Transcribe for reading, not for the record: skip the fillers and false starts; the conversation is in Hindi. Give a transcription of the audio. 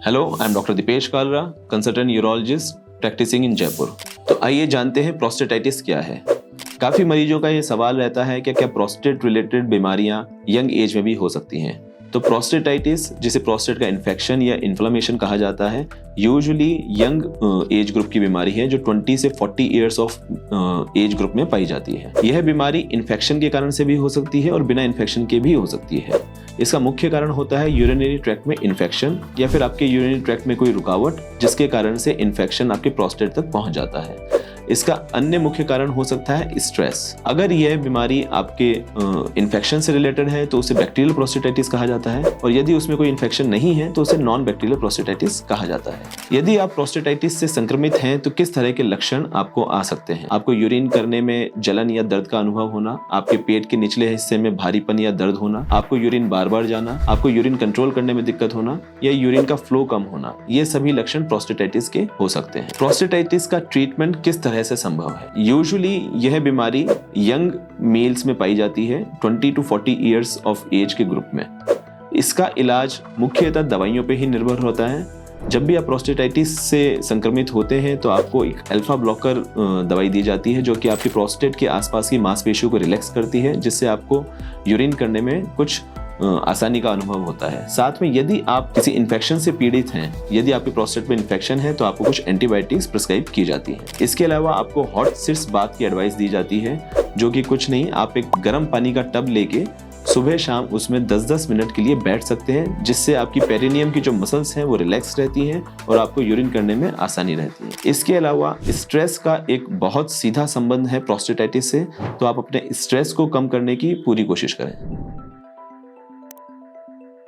Hello, I am doctor Deepesh Kalra, consultant urologist practising in Jaipur. तो आइए जानते हैं प्रोस्टेटाइटिस क्या है। काफी मरीजों का ये सवाल रहता है कि क्या प्रोस्टेट रिलेटेड बीमारियां यंग एज में भी हो सकती हैं। तो प्रोस्टेटाइटिस, जिसे प्रोस्टेट का इन्फेक्शन या इन्फ्लेमेशन कहा जाता है, यूजुअली यंग एज ग्रुप की बीमारी है जो 20 से 40 इयर्स ऑफ एज ग्रुप में पाई जाती है। यह बीमारी इन्फेक्शन के कारण से भी हो सकती है और बिना इन्फेक्शन के भी हो सकती है। इसका मुख्य कारण होता है यूरिनरी ट्रैक्ट में इन्फेक्शन या फिर आपके यूरिनरी ट्रैक्ट में कोई रुकावट, जिसके कारण से इन्फेक्शन आपके प्रोस्टेट तक पहुंच जाता है। इसका अन्य मुख्य कारण हो सकता है स्ट्रेस। अगर यह बीमारी आपके इन्फेक्शन से रिलेटेड है तो उसे बैक्टीरियल प्रोस्टेटाइटिस कहा जाता है, और यदि उसमें कोई इन्फेक्शन नहीं है तो उसे नॉन बैक्टीरियल प्रोस्टेटाइटिस कहा जाता है। यदि आप प्रोस्टेटाइटिस से संक्रमित हैं तो किस तरह के लक्षण आपको आ सकते हैं? आपको यूरिन करने में जलन या दर्द का अनुभव होना, आपके पेट के निचले हिस्से में भारीपन या दर्द होना, आपको यूरिन बार बार जाना, आपको यूरिन कंट्रोल करने में दिक्कत होना या यूरिन का फ्लो कम होना, ये सभी लक्षण प्रोस्टेटाइटिस के हो सकते हैं। प्रोस्टेटाइटिस का ट्रीटमेंट किस तरह से संभव है? यूजुअली यह बीमारी यंग मेल्स में पाई जाती है 20 to 40 इयर्स ऑफ एज के ग्रुप में। इसका इलाज मुख्यतः दवाइयों पे ही निर्भर होता है। जब भी आप प्रोस्टेटाइटिस से संक्रमित होते हैं तो आपको एक अल्फा ब्लॉकर दवाई दी जाती है जो कि आपकी प्रोस्टेट के आसपास की मांसपेशियों को रिलैक्स करती है, जिससे आपको यूरिन करने में कुछ आसानी का अनुभव होता है। साथ में यदि आप किसी इन्फेक्शन से पीड़ित हैं, यदि आपके प्रोस्टेट में इन्फेक्शन है तो आपको कुछ एंटीबायोटिक्स प्रिस्क्राइब की जाती है। इसके अलावा आपको हॉट सिट्स बाथ की एडवाइस दी जाती है, जो कि कुछ नहीं, आप एक गर्म पानी का टब लेके सुबह शाम उसमें 10-10 मिनट के लिए बैठ सकते हैं, जिससे आपकी पेरिनियम की जो मसल्स हैं वो रिलैक्स रहती हैं और आपको यूरिन करने में आसानी रहती है। इसके अलावा स्ट्रेस का एक बहुत सीधा संबंध है प्रोस्टेटाइटिस से, तो आप अपने स्ट्रेस को कम करने की पूरी कोशिश करें।